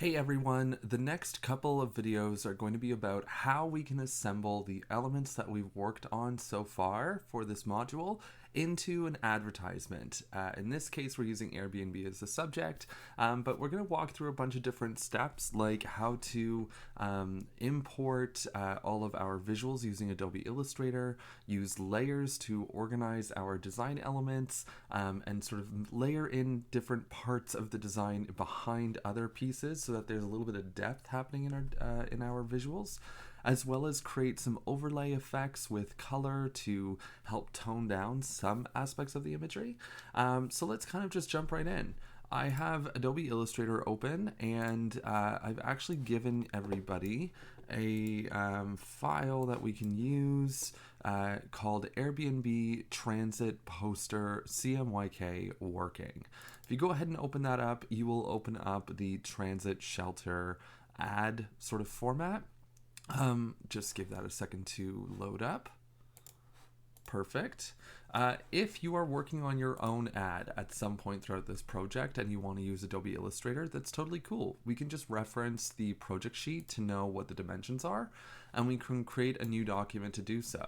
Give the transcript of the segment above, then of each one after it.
Hey everyone, the next couple of videos are going to be about how we can assemble the elements that we've worked on so far for this module into an advertisement. In this case, we're using Airbnb as the subject, but we're going to walk through a bunch of different steps like how to import all of our visuals using Adobe Illustrator, use layers to organize our design elements, and sort of layer in different parts of the design behind other pieces so that there's a little bit of depth happening in our visuals, as well as create some overlay effects with color to help tone down some aspects of the imagery. So let's kind of just jump right in. I have Adobe Illustrator open, and I've actually given everybody a file that we can use called Airbnb Transit Poster CMYK Working. If you go ahead and open that up, you will open up the transit shelter ad sort of format. Just give that a second to load up. Perfect. If you are working on your own ad at some point throughout this project and you want to use Adobe Illustrator, that's totally cool. We can just reference the project sheet to know what the dimensions are, and we can create a new document to do so.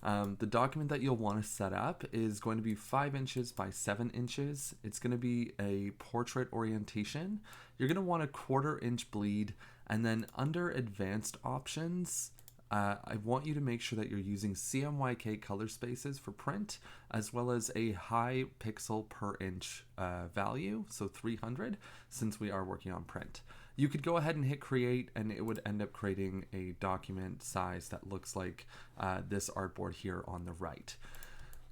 The document that you'll want to set up is going to be 5 inches by 7 inches. It's going to be a portrait orientation. You're going to want a 1/4 inch bleed, and then under advanced options, I want you to make sure that you're using CMYK color spaces for print, as well as a high pixel per inch value, so 300, since we are working on print. You could go ahead and hit create, and it would end up creating a document size that looks like this artboard here on the right.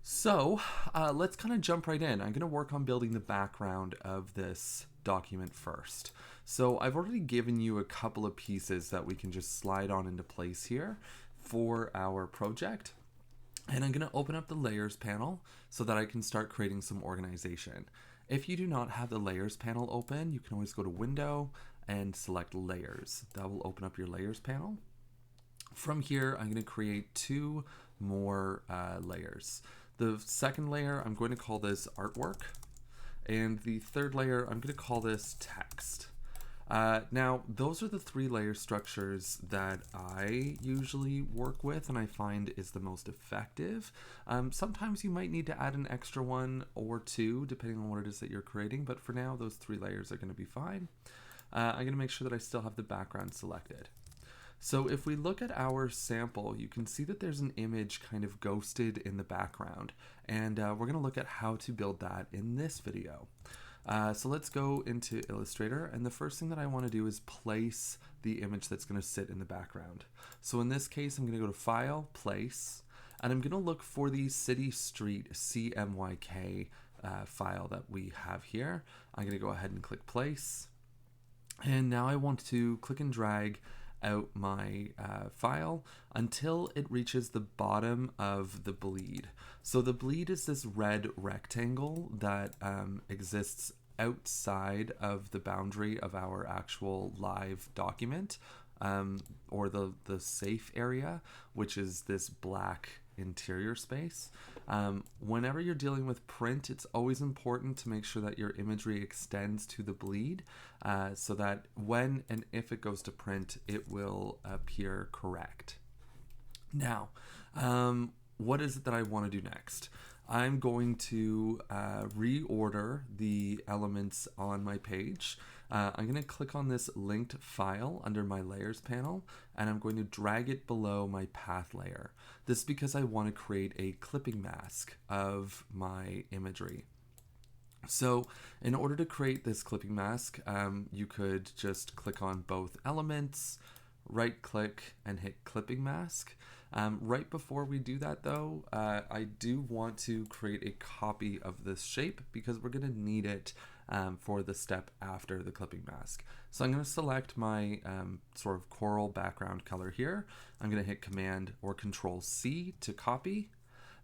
So let's kind of jump right in. I'm going to work on building the background of this document first. So I've already given you a couple of pieces that we can just slide on into place here for our project. And I'm going to open up the layers panel so that I can start creating some organization. If you do not have the layers panel open, you can always go to window and select layers. That will open up your layers panel. From here, I'm going to create 2 more layers. The second layer, I'm going to call this artwork. And the third layer, I'm going to call this text. Now, those are the 3 layer structures that I usually work with and I find is the most effective. Sometimes you might need to add an extra 1 or 2, depending on what it is that you're creating, but for now, those 3 layers are going to be fine. I'm going to make sure that I still have the background selected. So if we look at our sample, you can see that there's an image kind of ghosted in the background, and we're going to look at how to build that in this video. So let's go into Illustrator, and the first thing that I want to do is place the image that's going to sit in the background. So in this case, I'm going to go to File, Place, and I'm going to look for the City Street CMYK file that we have here. I'm going to go ahead and click Place, and now I want to click and drag out my file until it reaches the bottom of the bleed. So the bleed is this red rectangle that exists outside of the boundary of our actual live document, or the safe area, which is this black interior space. Whenever you're dealing with print, it's always important to make sure that your imagery extends to the bleed so that when and if it goes to print, it will appear correct. Now, what is it that I want to do next? I'm going to reorder the elements on my page. I'm going to click on this linked file under my layers panel, and I'm going to drag it below my path layer. This is because I want to create a clipping mask of my imagery. So in order to create this clipping mask, you could just click on both elements, right click, and hit clipping mask. Right before we do that though, I do want to create a copy of this shape because we're going to need it for the step after the clipping mask. So I'm going to select my sort of coral background color here. I'm going to hit Command or Control C to copy.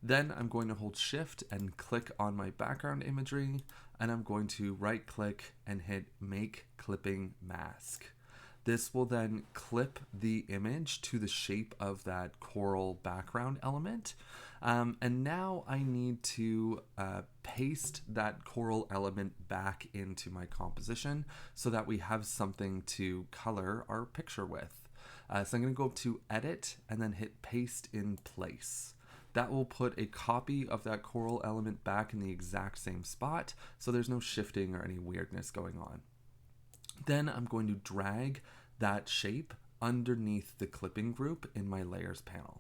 Then I'm going to hold Shift and click on my background imagery, and I'm going to right click and hit Make Clipping Mask. This will then clip the image to the shape of that coral background element. And now I need to paste that coral element back into my composition so that we have something to color our picture with. So I'm going to go up to Edit and then hit Paste in Place. That will put a copy of that coral element back in the exact same spot, so there's no shifting or any weirdness going on. Then I'm going to drag that shape underneath the clipping group in my layers panel.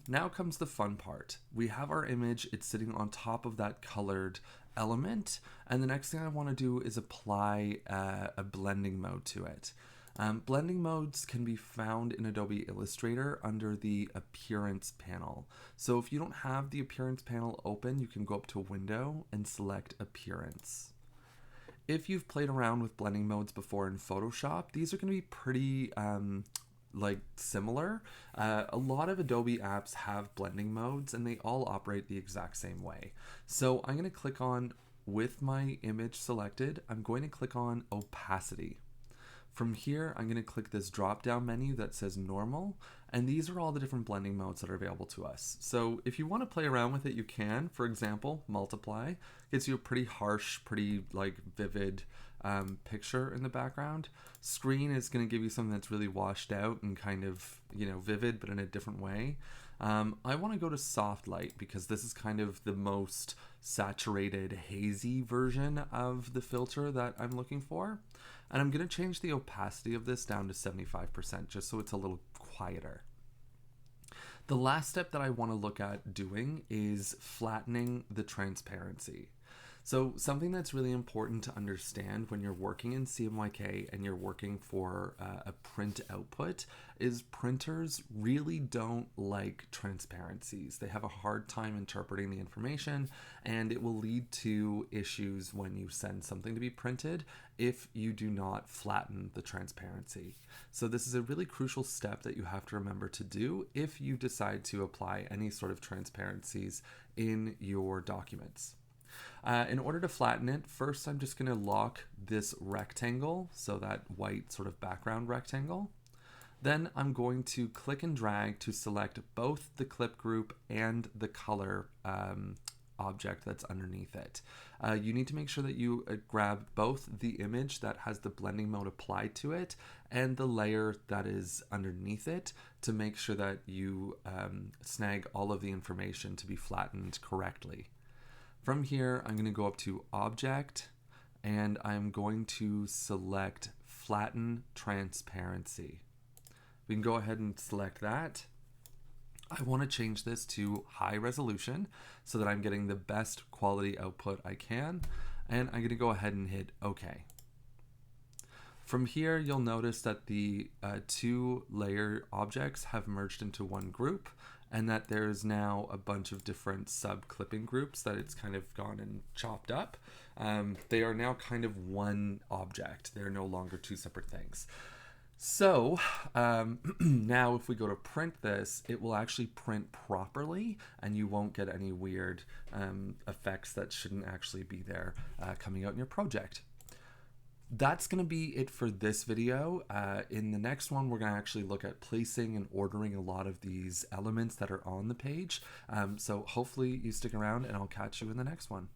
Now comes the fun part. We have our image, it's sitting on top of that colored element, and the next thing I want to do is apply a blending mode to it. Blending modes can be found in Adobe Illustrator under the Appearance panel. So if you don't have the Appearance panel open, you can go up to Window and select Appearance. If you've played around with blending modes before in Photoshop, these are going to be pretty similar. A lot of Adobe apps have blending modes and they all operate the exact same way. So I'm going to click on, with my image selected, I'm going to click on Opacity. From here, I'm going to click this drop-down menu that says Normal, and these are all the different blending modes that are available to us. So if you want to play around with it, you can. For example, Multiply gives you a pretty harsh, pretty vivid picture in the background. Screen is going to give you something that's really washed out and kind of, vivid, but in a different way. I want to go to Soft Light because this is kind of the most saturated, hazy version of the filter that I'm looking for. And I'm going to change the opacity of this down to 75% just so it's a little quieter. The last step that I want to look at doing is flattening the transparency. So something that's really important to understand when you're working in CMYK and you're working for a print output is printers really don't like transparencies. They have a hard time interpreting the information, and it will lead to issues when you send something to be printed if you do not flatten the transparency. So this is a really crucial step that you have to remember to do if you decide to apply any sort of transparencies in your documents. In order to flatten it, first I'm just going to lock this rectangle, so that white sort of background rectangle. Then I'm going to click and drag to select both the clip group and the color object that's underneath it. You need to make sure that you grab both the image that has the blending mode applied to it and the layer that is underneath it to make sure that you snag all of the information to be flattened correctly. From here, I'm going to go up to Object, and I'm going to select Flatten Transparency. We can go ahead and select that. I want to change this to high resolution so that I'm getting the best quality output I can, and I'm going to go ahead and hit OK. From here, you'll notice that the two layer objects have merged into one group, and that there's now a bunch of different sub-clipping groups that it's kind of gone and chopped up. They are now kind of one object. They're no longer two separate things. So now if we go to print this, it will actually print properly and you won't get any weird effects that shouldn't actually be there coming out in your project. That's going to be it for this video. In the next one, we're going to actually look at placing and ordering a lot of these elements that are on the page. So hopefully you stick around and I'll catch you in the next one.